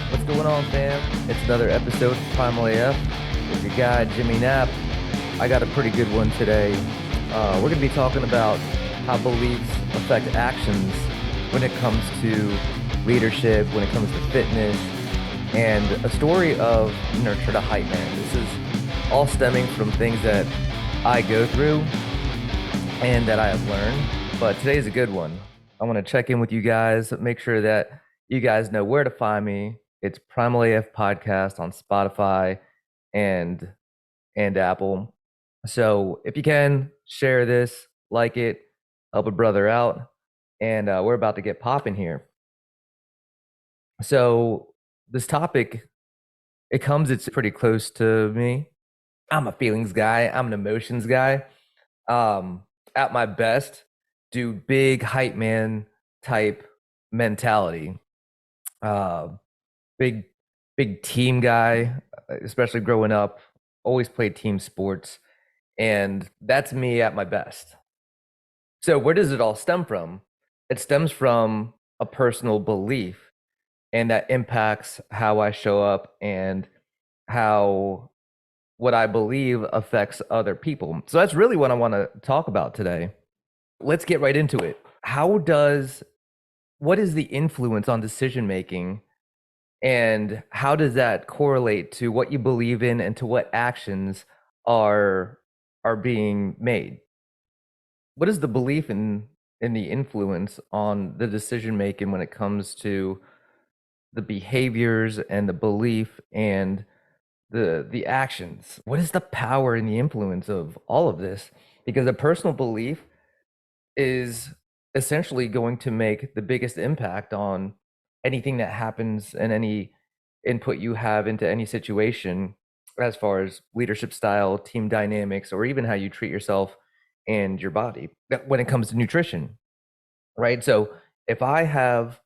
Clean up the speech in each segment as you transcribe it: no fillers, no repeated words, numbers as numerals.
What's going on, fam? It's another episode of Primal AF with your guy, Jimmy Knapp. I got a pretty good one today. We're going to be talking about how beliefs affect actions when it comes to leadership, when it comes to fitness, and a story of Nurture to Hypeman. This is all stemming from things that I go through and that I have learned, but today's a good one. I want to check in with you guys, make sure that you guys know where to find me. It's Primal AF Podcast on Spotify and Apple. So if you can share this, like it, help a brother out, and we're about to get popping here. So this topic, it's pretty close to me. I'm a feelings guy. I'm an emotions guy. Um, at my best, do big hype man type mentality. Uh, big big team guy, especially growing up. Always played team sports, and that's me at my best. So where does it all stem from? It stems from a personal belief, and that impacts how I show up and how what I believe affects other people. So that's really what I want to talk about today. Let's get right into it. What is the influence on decision making, and how does that correlate to what you believe in and to what actions are being made? What is the belief in the influence on the decision making when it comes to the behaviors and the belief and the actions? What is the power and the influence of all of this? Because a personal belief is essentially going to make the biggest impact on anything that happens and any input you have into any situation, as far as leadership style, team dynamics, or even how you treat yourself and your body when it comes to nutrition, right? So if I have,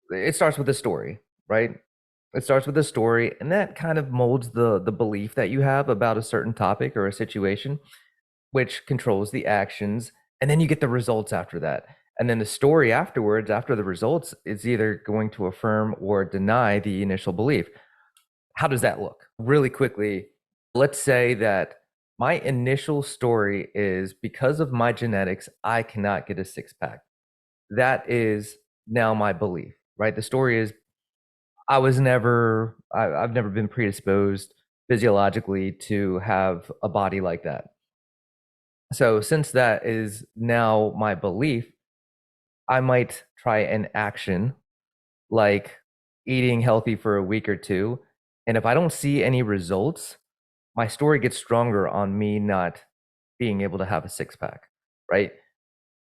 it starts with a story, right? It starts with a story, and that kind of molds the belief that you have about a certain topic or a situation, which controls the actions, and then you get the results after that. And then the story afterwards, after the results, is either going to affirm or deny the initial belief. How does that look? Really quickly, let's say that my initial story is, because of my genetics, I cannot get a six pack. That is now my belief, right? The story is, I've never been predisposed physiologically to have a body like that. So since that is now my belief, I might try an action like eating healthy for a week or two. And if I don't see any results, my story gets stronger on me not being able to have a six pack, right?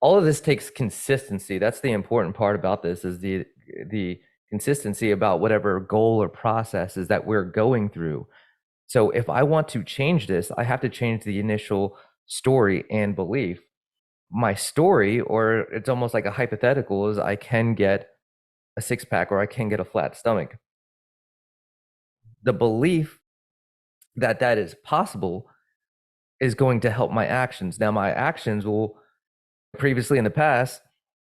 All of this takes consistency. That's the important part about this, is the consistency about whatever goal or process is that we're going through. So if I want to change this, I have to change the initial story and belief. My story, or it's almost like a hypothetical, is I can get a six pack or I can get a flat stomach. The belief that that is possible is going to help my actions. Now, my actions will, previously in the past,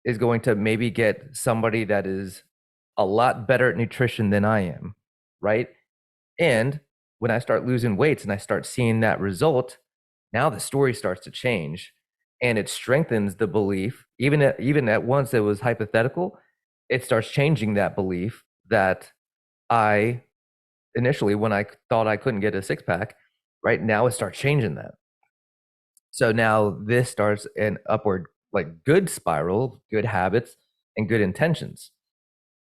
is going to maybe get somebody that is a lot better at nutrition than I am, right? And when I start losing weights and I start seeing that result, now the story starts to change, and it strengthens the belief. Even at once it was hypothetical, it starts changing that belief that I initially, when I thought I couldn't get a six pack, right now it starts changing that. So now this starts an upward, like, good spiral, good habits and good intentions.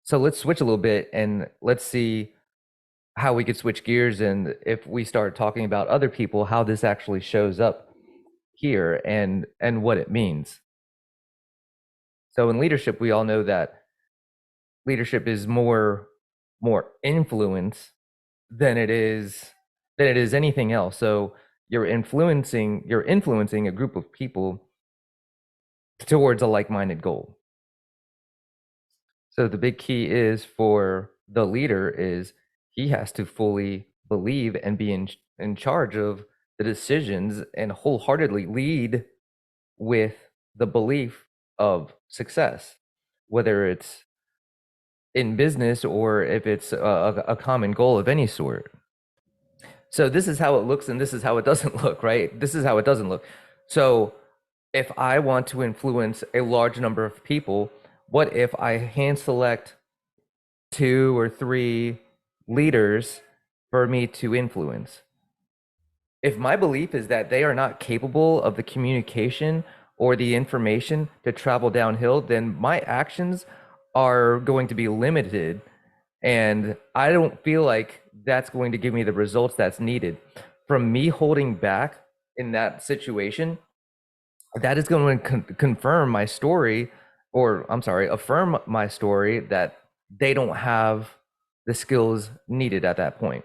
So let's switch a little bit and let's see how we could switch gears, and if we start talking about other people, how this actually shows up here and what it means. So in leadership, we all know that leadership is more influence than it is anything else. So you're influencing a group of people towards a like-minded goal. So the big key is, for the leader, is he has to fully believe and be in charge of the decisions and wholeheartedly lead with the belief of success. whether it's in business or if it's a common goal of any sort. So this is how it looks and this is how it doesn't look, right? This is how it doesn't look. So if I want to influence a large number of people, what if I hand select two or three leaders for me to influence? If my belief is that they are not capable of the communication or the information to travel downhill, then my actions are going to be limited. And I don't feel like that's going to give me the results that's needed. From me holding back in that situation, that is going to confirm my story, or I'm sorry, affirm my story that they don't have the skills needed at that point.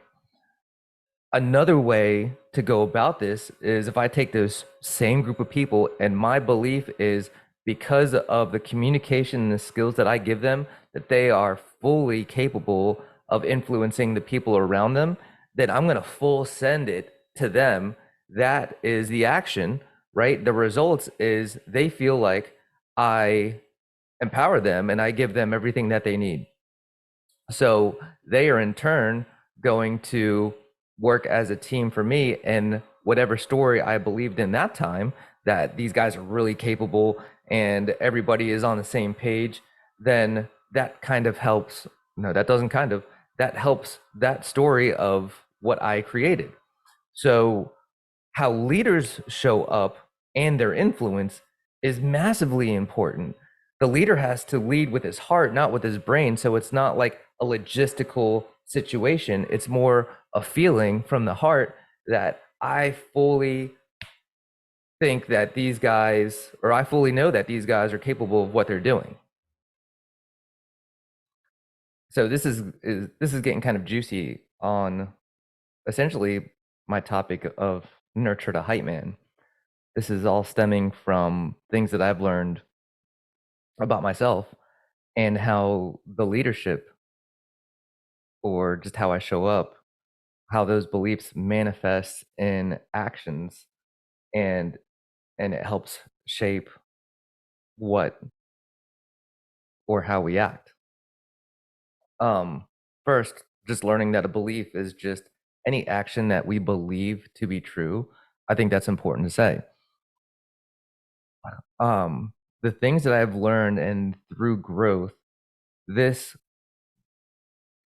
Another way to go about this is if I take this same group of people, and my belief is because of the communication and the skills that I give them, that they are fully capable of influencing the people around them, then I'm going to full send it to them. That is the action, right? The results is they feel like I empower them and I give them everything that they need. So they are in turn going to work as a team for me. And whatever story I believed in that time, that these guys are really capable and everybody is on the same page, then that kind of helps. No, that doesn't kind of, that helps that story of what I created. So how leaders show up and their influence is massively important. The leader has to lead with his heart, not with his brain. So it's not like a logistical situation. It's more a feeling from the heart that I fully think that these guys, or I fully know that these guys are capable of what they're doing. So this is getting kind of juicy on essentially my topic of nurture to hype man. This is all stemming from things that I've learned about myself and how the leadership or just how I show up, how those beliefs manifest in actions and it helps shape what or how we act. Um First, just learning that a belief is just any action that we believe to be true. I think that's important to say. The things that I've learned and through growth, this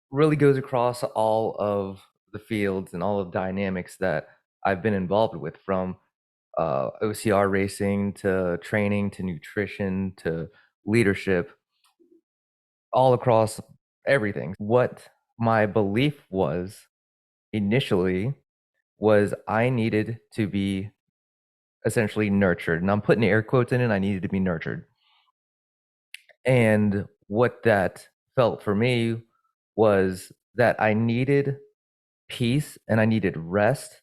really goes across all of the fields and all of dynamics that I've been involved with, from OCR racing to training to nutrition to leadership, all across everything. What my belief was initially was I needed to be essentially nurtured. And I'm putting air quotes in it, I needed to be nurtured. And what that felt for me was that I needed peace and I needed rest.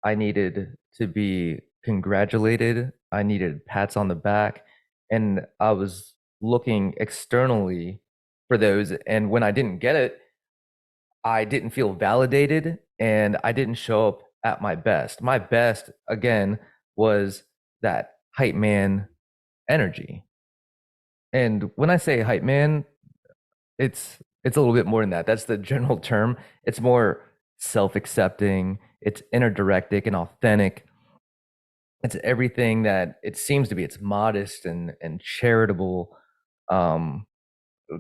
I needed to be congratulated. I needed pats on the back. And I was looking externally for those. And when I didn't get it, I didn't feel validated and I didn't show up at my best. My best, again, was that hype man energy. And when I say hype man, it's a little bit more than that. That's the general term. It's more self-accepting, it's interdirectic and authentic. It's everything that it seems to be. It's modest and charitable, um,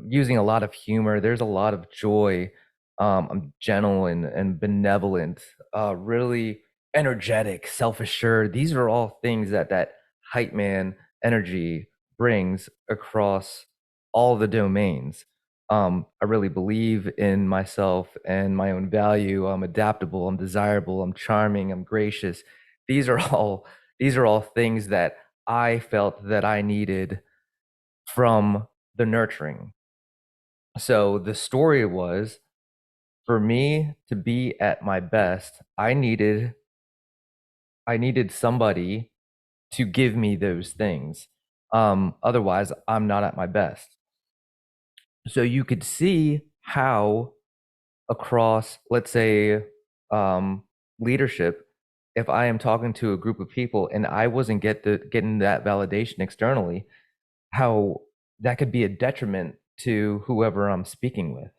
using a lot of humor. There's a lot of joy. I'm gentle and benevolent, really energetic, self-assured. These are all things that that hype man energy brings across all the domains. I really believe in myself and my own value. I'm adaptable, I'm desirable, I'm charming, I'm gracious. These are all these are all things that I felt that I needed from the nurturing. So the story was, for me to be at my best, I needed somebody to give me those things. Otherwise, I'm not at my best. So you could see how across, let's say, um, leadership, if I am talking to a group of people and I wasn't getting that validation externally, how that could be a detriment to whoever I'm speaking with.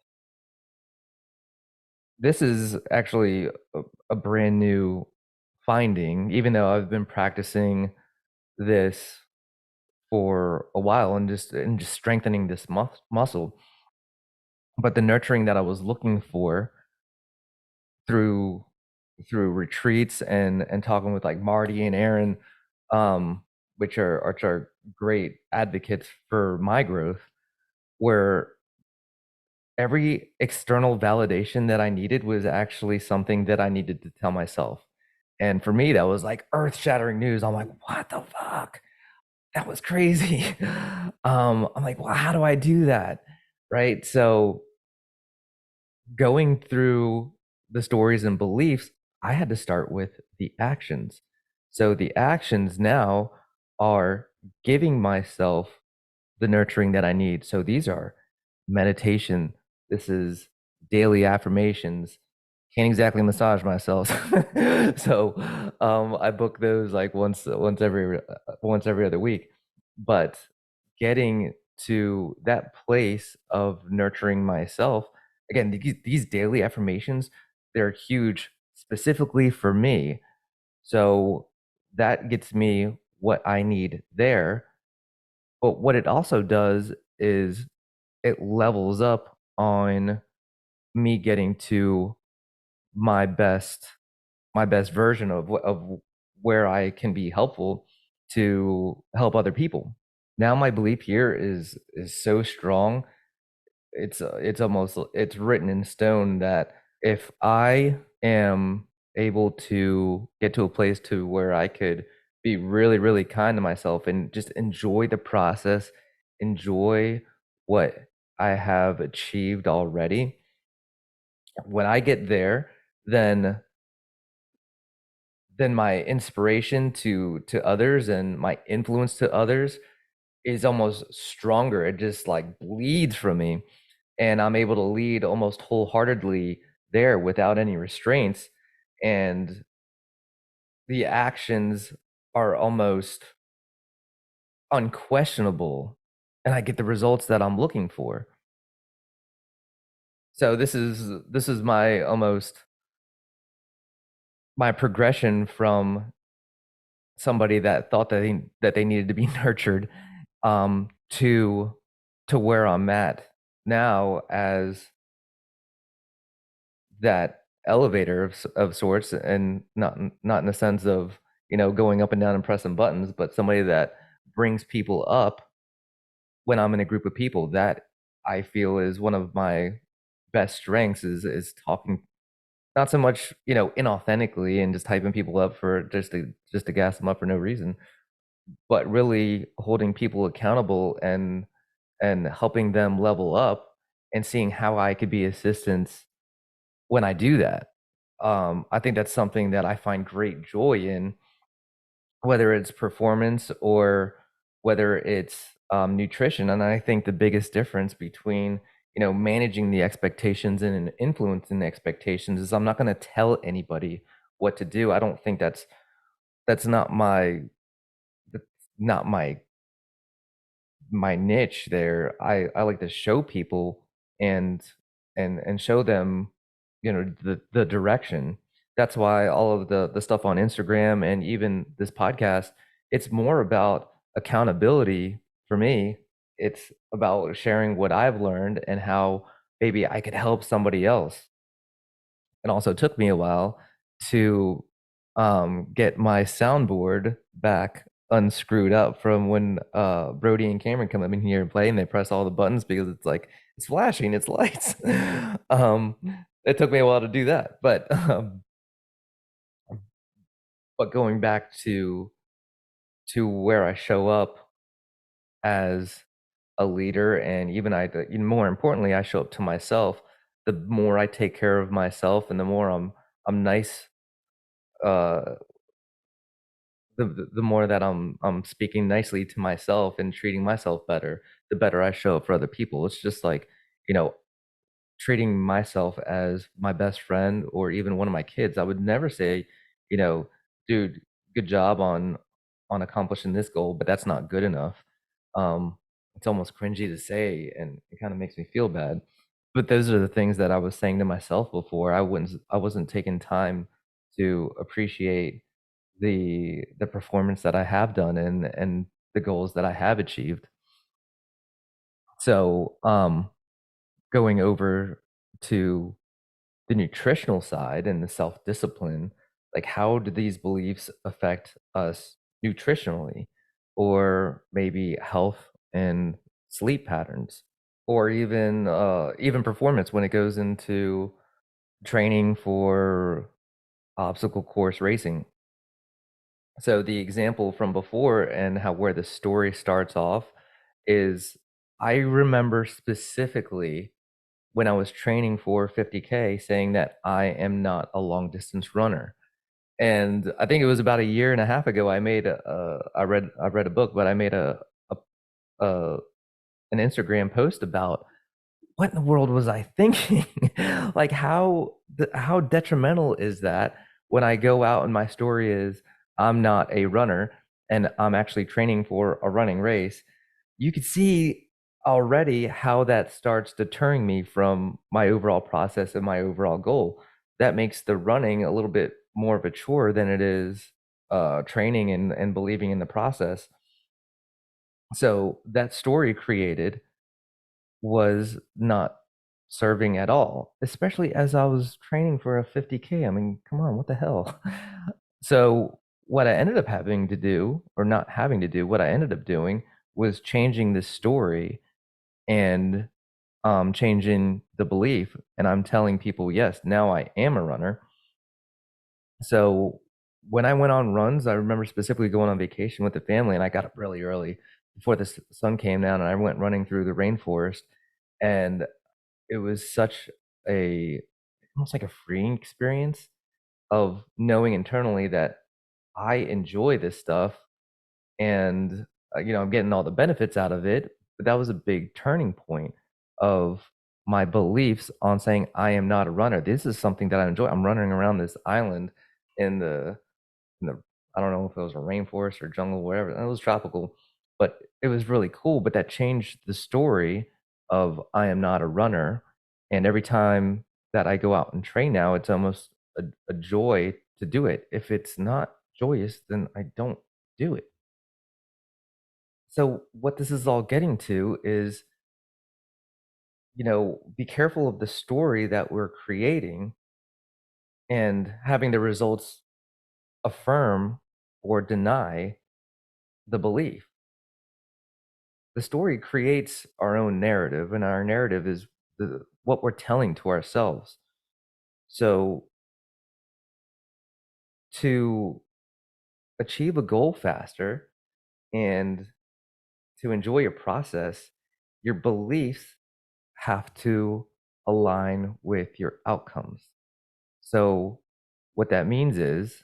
This is actually a brand new finding, even though I've been practicing this for a while and just strengthening this muscle. But the nurturing that I was looking for through retreats and talking with like Marty and Aaron, which are great advocates for my growth, where every external validation that I needed was actually something that I needed to tell myself. And for me, that was like earth-shattering news. I'm like, what the fuck? That was crazy. I'm like, well, how do I do that? Right. So going through the stories and beliefs, I had to start with the actions. So the actions now are giving myself the nurturing that I need. So these are meditation. This is daily affirmations. Can't exactly massage myself, so I book those like once every other week. But getting to that place of nurturing myself again, these daily affirmations, they're huge specifically for me. So that gets me what I need there. But what it also does is it levels up on me getting to my best my best version of where I can be helpful to help other people. Now my belief here is so strong. It's almost it's written in stone that if I am able to get to a place to where I could be really, really kind to myself and just enjoy the process, enjoy what I have achieved already. When I get there, then my inspiration to others and my influence to others is almost stronger. It just like bleeds from me, and I'm able to lead almost wholeheartedly there without any restraints. And the actions are almost unquestionable, and I get the results that I'm looking for. So this is my almost my progression from somebody that thought that they needed to be nurtured, to where I'm at now as that elevator of sorts, and not in the sense of going up and down and pressing buttons, but somebody that brings people up when I'm in a group of people. That I feel is one of my best strengths is talking, not so much inauthentically and just hyping people up for just to gas them up for no reason, but really holding people accountable and helping them level up and seeing how I could be assistance when I do that. I think that's something that I find great joy in, whether it's performance or whether it's nutrition. And I think the biggest difference between managing the expectations and influencing the expectations is I'm not going to tell anybody what to do. I don't think that's that's not my niche there. I like to show people and and show them, the direction. That's why all of the stuff on Instagram and even this podcast, it's more about accountability for me. It's about sharing what I've learned and how maybe I could help somebody else. It also took me a while to get my soundboard back unscrewed up from when Brody and Cameron come up in here and play, and they press all the buttons because it's like it's flashing, it's lights. um, it took me a while to do that, but going back to where I show up as a leader, and even more importantly, I show up to myself. The more I take care of myself, and the more I'm nice, uh, the more that I'm speaking nicely to myself and treating myself better, the better I show up for other people. It's just like, you know, treating myself as my best friend or even one of my kids. I would never say, dude, good job on accomplishing this goal, but that's not good enough. Um, it's almost cringy to say, and it kind of makes me feel bad. But those are the things that I was saying to myself before. I wasn't taking time to appreciate the performance that I have done and the goals that I have achieved. So, going over to the nutritional side and the self-discipline, like how do these beliefs affect us nutritionally, or maybe health and sleep patterns, or even performance when it goes into training for obstacle course racing. So the example from before and how where the story starts off is I remember specifically when I was training for 50K saying that I am not a long distance runner. And I think it was about a year and a half ago I made I read a book, but I made a, a an Instagram post about what in the world was I thinking? Like how detrimental is that when I go out and my story is I'm not a runner and I'm actually training for a running race. You could see already how that starts deterring me from my overall process and my overall goal. That makes the running a little bit more of a chore than it is training and believing in the process. So that story created was not serving at all, especially as I was training for a 50K. I mean, come on, what the hell? So, what I ended up having to do, or not having to do, what I ended up doing was changing the story and changing the belief. And I'm telling people, yes, now I am a runner. So, when I went on runs, I remember specifically going on vacation with the family, and I got up really early before the sun came down, and I went running through the rainforest. And it was such a almost like a freeing experience of knowing internally that I enjoy this stuff and I'm getting all the benefits out of it. But that was a big turning point of my beliefs on saying I am not a runner. This is something that I enjoy. I'm running around this island in the I don't know if it was a rainforest or jungle, wherever. It was tropical, but it was really cool. But that changed the story of I am not a runner. And every time that I go out and train now, it's almost a joy to do it. If it's not joyous, then I don't do it. So what this is all getting to is, be careful of the story that we're creating and having the results affirm or deny the belief. The story creates our own narrative, and our narrative is what we're telling to ourselves. So, to achieve a goal faster and to enjoy your process, your beliefs have to align with your outcomes. So, what that means is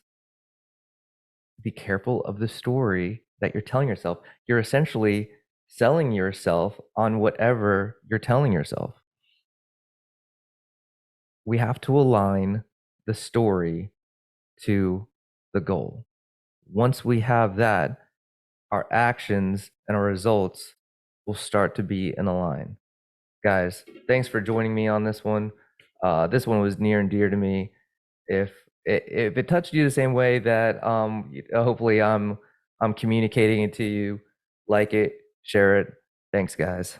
be careful of the story that you're telling yourself. You're essentially selling yourself on whatever you're telling yourself. We have to align the story to the goal. Once we have that, our actions and our results will start to be in a line. Guys, thanks for joining me on this one. This one was near and dear to me. If it touched you the same way that hopefully I'm communicating it to you, like it, share it. Thanks, guys.